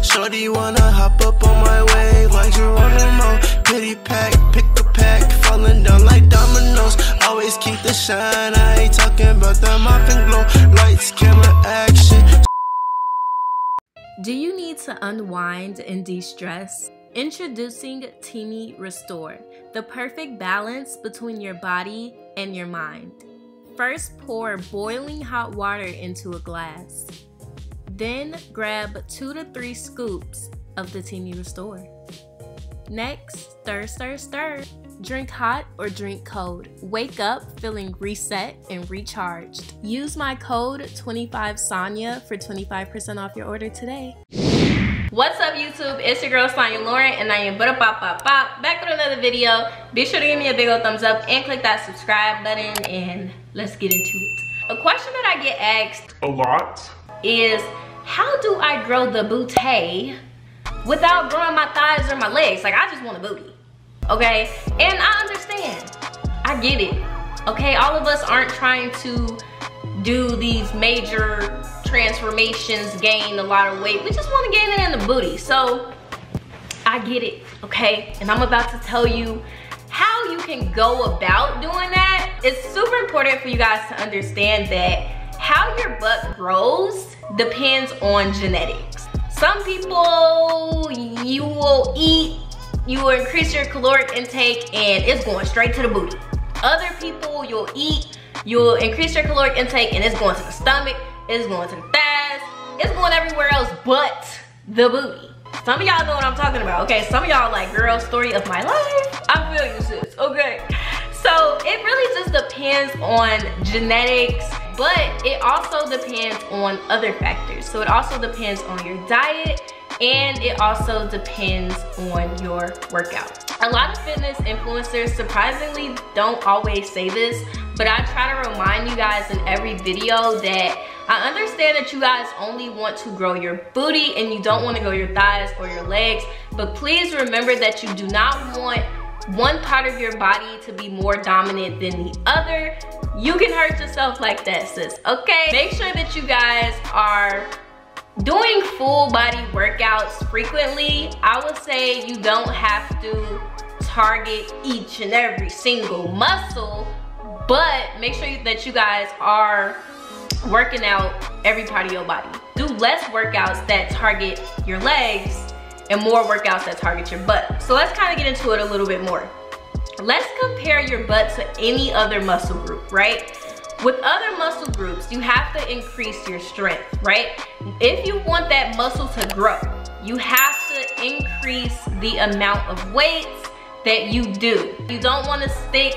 Shorty wanna hop up on my wave like Geronimo. Pity pack, pick a pack, falling down like dominoes. Always keep the shine, I ain't talking about the mop and glow. Lights, camera, action. Do you need to unwind and de-stress? Introducing TEAMI Restore, the perfect balance between your body and your mind. First, pour boiling hot water into a glass. Then, grab 2 to 3 scoops of the TEAMI Restore. Next, stir, stir, stir. Drink hot or drink cold. Wake up feeling reset and recharged. Use my code 25Sonya for 25% off your order today. What's up YouTube? It's your girl Sonya Lauren and I am back with another video. Be sure to give me a big old thumbs up and click that subscribe button and let's get into it. A question that I get asked a lot is, how do I grow the booty without growing my thighs or my legs? Like, I just want a booty, okay? And I understand, I get it, okay? All of us aren't trying to do these major transformations, gain a lot of weight. We just want to gain it in the booty. So I get it, okay? And I'm about to tell you how you can go about doing that. It's super important for you guys to understand that how your butt grows depends on genetics. Some people, you will eat, you will increase your caloric intake and it's going straight to the booty. Other people, you'll eat, you'll increase your caloric intake and it's going to the stomach, it's going to the thighs, it's going everywhere else but the booty. Some of y'all know what I'm talking about, okay? Some of y'all like, girl, story of my life. I feel you, sis, okay? So it really just depends on genetics, but it also depends on other factors. So it also depends on your diet and it also depends on your workout. A lot of fitness influencers surprisingly don't always say this, but I try to remind you guys in every video that I understand that you guys only want to grow your booty and you don't want to grow your thighs or your legs, but please remember that you do not want one part of your body to be more dominant than the other. You can hurt yourself like that, sis, okay? Make sure that you guys are doing full body workouts frequently. I would say you don't have to target each and every single muscle, but make sure that you guys are working out every part of your body. Do less workouts that target your legs and more workouts that target your butt. So let's kind of get into it a little bit more. Let's compare your butt to any other muscle group, right? With other muscle groups, you have to increase your strength, right? If you want that muscle to grow, you have to increase the amount of weights that you do. You don't want to stick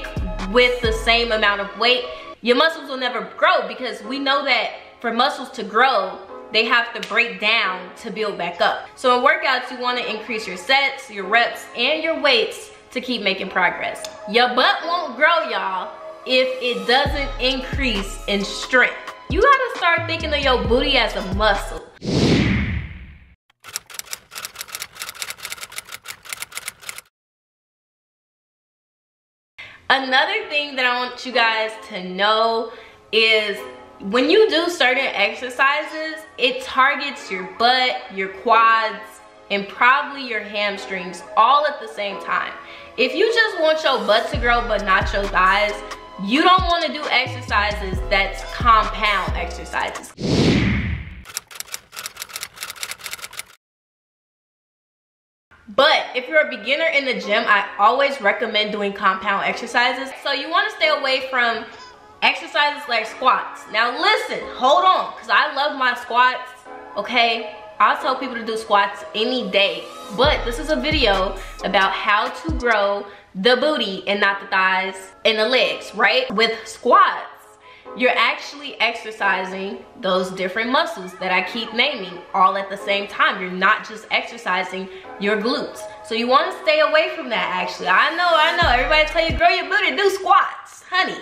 with the same amount of weight. Your muscles will never grow because we know that for muscles to grow, they have to break down to build back up. So in workouts, you want to increase your sets, your reps, and your weights to keep making progress. Your butt won't grow, y'all, if it doesn't increase in strength. You gotta start thinking of your booty as a muscle. Another thing that I want you guys to know is when you do certain exercises, it targets your butt, your quads, and probably your hamstrings all at the same time. If you just want your butt to grow but not your thighs, you don't want to do exercises that's compound exercises. But if you're a beginner in the gym, I always recommend doing compound exercises. So you want to stay away from exercises like squats. Now listen, hold on, because I love my squats, okay? I'll tell people to do squats any day, but this is a video about how to grow the booty and not the thighs and the legs, right? With squats, you're actually exercising those different muscles that I keep naming all at the same time. You're not just exercising your glutes. So you want to stay away from that, actually. I know, everybody tell you, grow your booty, do squats. Honey,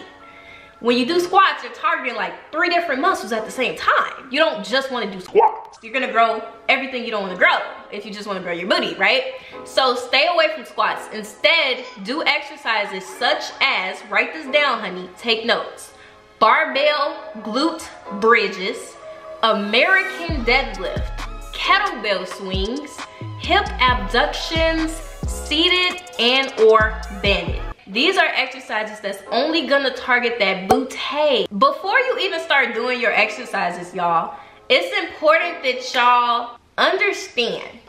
when you do squats, you're targeting like 3 different muscles at the same time. You don't just want to do squats. You're gonna grow everything you don't want to grow if you just want to grow your booty, right? So stay away from squats. Instead, do exercises such as, write this down, honey, take notes. Barbell glute bridges, American deadlift, kettlebell swings, hip abductions, seated and or banded. These are exercises that's only gonna target that booty. Before you even start doing your exercises, y'all, it's important that y'all understand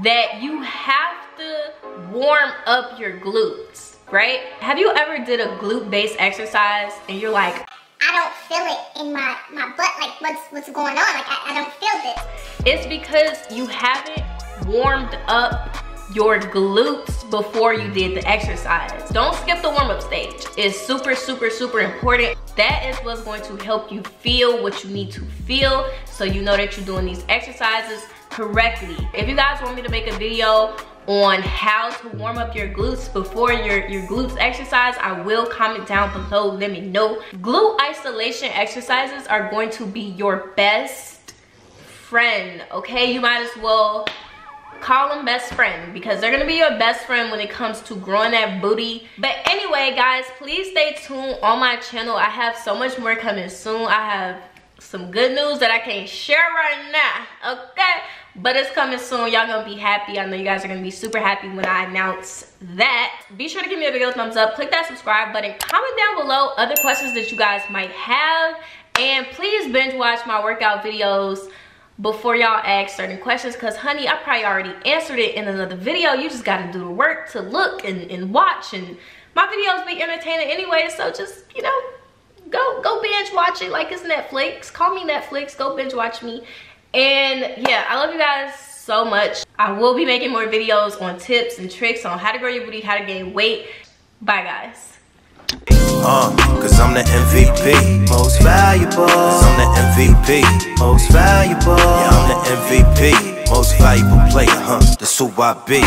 that you have to warm up your glutes, right? Have you ever did a glute-based exercise and you're like, I don't feel it in my butt, like what's going on? Like I don't feel this. It's because you haven't warmed up your glutes before you did the exercise. Don't skip the warm-up stage. It's super, super, super important. That is what's going to help you feel what you need to feel so you know that you're doing these exercises correctly. If you guys want me to make a video on how to warm up your glutes before your glutes exercise, I will comment down below, let me know. Glute isolation exercises are going to be your best friend, okay? You might as well call them best friend because they're gonna be your best friend when it comes to growing that booty. But anyway, guys, please stay tuned on my channel. I have so much more coming soon. I have some good news that I can't share right now, okay? But it's coming soon. Y'all gonna be happy. I know you guys are gonna be super happy when I announce that. Be sure to give me a big old thumbs up. Click that subscribe button. Comment down below other questions that you guys might have. And please binge watch my workout videos before y'all ask certain questions, because honey, I probably already answered it in another video. You just gotta do the work to look and watch, and my videos be entertaining anyway, so just, you know, go binge watch it like it's Netflix. Call me Netflix. Go binge watch me. And yeah, I love you guys so much. I will be making more videos on tips and tricks on how to grow your booty, how to gain weight. Bye guys. Cause I'm the MVP, most valuable. Cause I'm the MVP, most valuable. Yeah, I'm the MVP, most valuable player, huh? That's who I be.